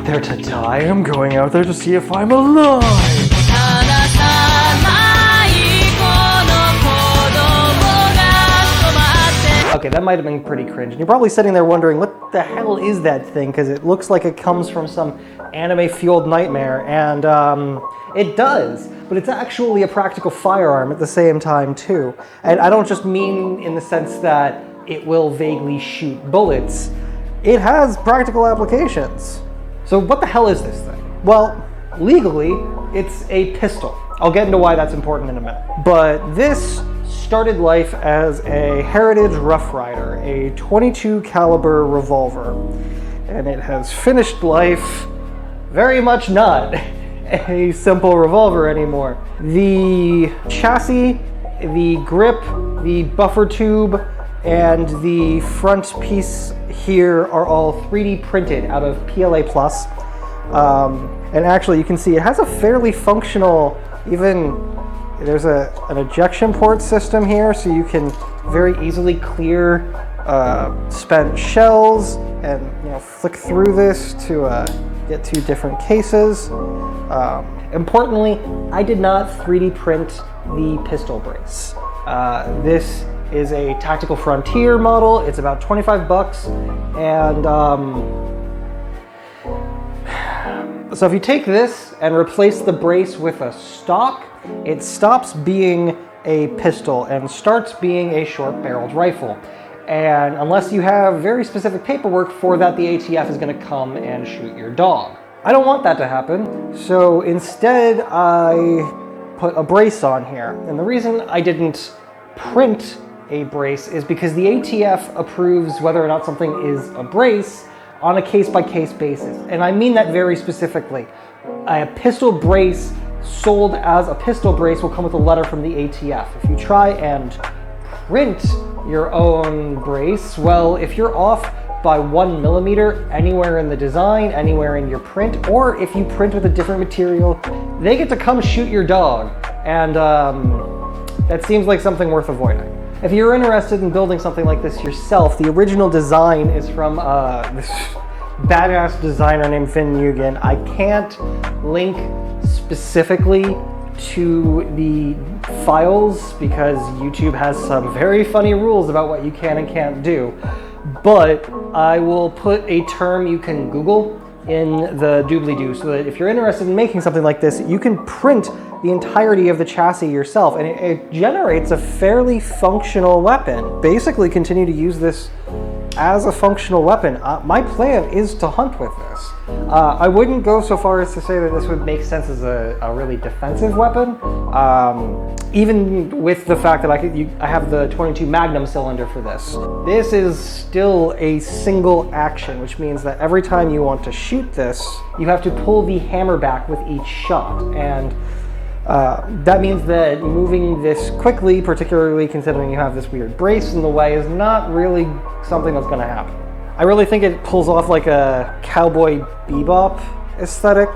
there to die. I'm going out there to see if I'm alive. Okay, that might have been pretty cringe. And you're probably sitting there wondering, what the hell is that thing? Because it looks like it comes from some anime-fueled nightmare. And it does. But it's actually a practical firearm at the same time, too. And I don't just mean in the sense that it will vaguely shoot bullets. It has practical applications. So what the hell is this thing? Well, legally, it's a pistol. I'll get into why that's important in a minute. But this started life as a Heritage Rough Rider, a .22 caliber revolver. And it has finished life very much not a simple revolver anymore. The chassis, the grip, the buffer tube, and the front piece here are all 3D printed out of PLA+. And actually you can see it has a fairly functional, there's an ejection port system here, so you can very easily clear spent shells and flick through this to get to different cases. Importantly, I did not 3D print the pistol brace. This is a Tactical Frontier model. It's about 25 bucks, and so if you take this and replace the brace with a stock, it stops being a pistol and starts being a short-barreled rifle. And unless you have very specific paperwork for that, the ATF is going to come and shoot your dog. I don't want that to happen, so instead I put a brace on here. And the reason I didn't print a brace is because the ATF approves whether or not something is a brace on a case-by-case basis. And I mean that very specifically. A pistol brace sold as a pistol brace will come with a letter from the ATF. If you try and print your own brace, well, if you're off by 1 millimeter anywhere in the design, anywhere in your print, or if you print with a different material, they get to come shoot your dog. And that seems like something worth avoiding. If you're interested in building something like this yourself, the original design is from this badass designer named Finn Mugen. I can't link specifically to the files because YouTube has some very funny rules about what you can and can't do. But I will put a term you can Google in the doobly-doo so that if you're interested in making something like this, you can print the entirety of the chassis yourself, and it generates a fairly functional weapon. Basically continue to use this as a functional weapon. My plan is to hunt with this. I wouldn't go so far as to say that this would make sense as a really defensive weapon, even with the fact that I have the .22 Magnum cylinder for this. This is still a single action, which means that every time you want to shoot this, you have to pull the hammer back with each shot. And that means that moving this quickly, particularly considering you have this weird brace in the way, is not really something that's going to happen. I really think it pulls off like a Cowboy Bebop aesthetic.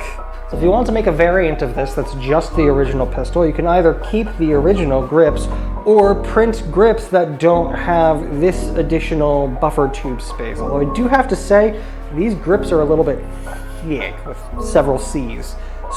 So if you want to make a variant of this that's just the original pistol, you can either keep the original grips or print grips that don't have this additional buffer tube space. Although I do have to say, these grips are a little bit thick with several C's.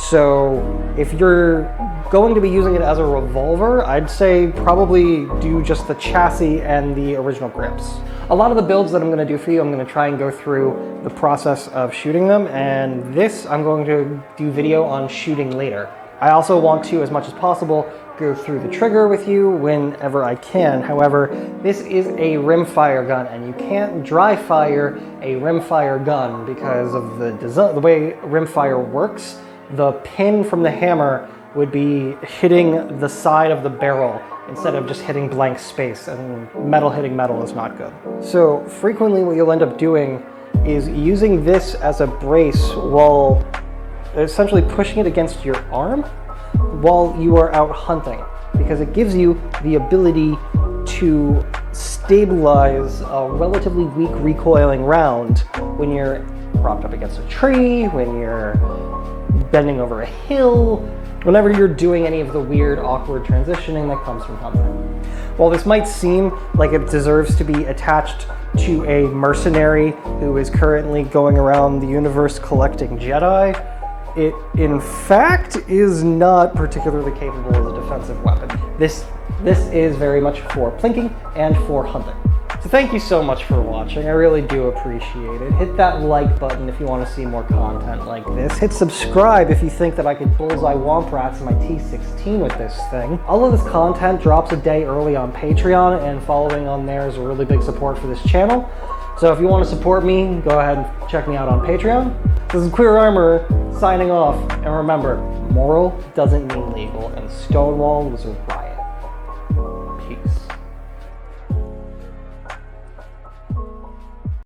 So if you're going to be using it as a revolver, I'd say probably do just the chassis and the original grips. A lot of the builds that I'm going to do for you, I'm going to try and go through the process of shooting them, and this I'm going to do video on shooting later. I also want to, as much as possible, go through the trigger with you whenever I can. However, this is a rimfire gun, and you can't dry fire a rimfire gun because of the design, the way rimfire works. The pin from the hammer would be hitting the side of the barrel instead of just hitting blank space, and metal hitting metal is not good. So frequently what you'll end up doing is using this as a brace while essentially pushing it against your arm while you are out hunting, because it gives you the ability to stabilize a relatively weak recoiling round when you're propped up against a tree, when you're bending over a hill, whenever you're doing any of the weird, awkward transitioning that comes from hunting. While this might seem like it deserves to be attached to a mercenary who is currently going around the universe collecting Jedi, it in fact is not particularly capable as a defensive weapon. This is very much for plinking and for hunting. So thank you so much for watching. I really do appreciate it. Hit that like button if you want to see more content like this. Hit subscribe if you think that I could bullseye womp rats in my T16 with this thing. All of this content drops a day early on Patreon, and following on there is a really big support for this channel. So if you want to support me, go ahead and check me out on Patreon. This is Queer Armor signing off, and remember, moral doesn't mean legal, and Stonewall was a riot.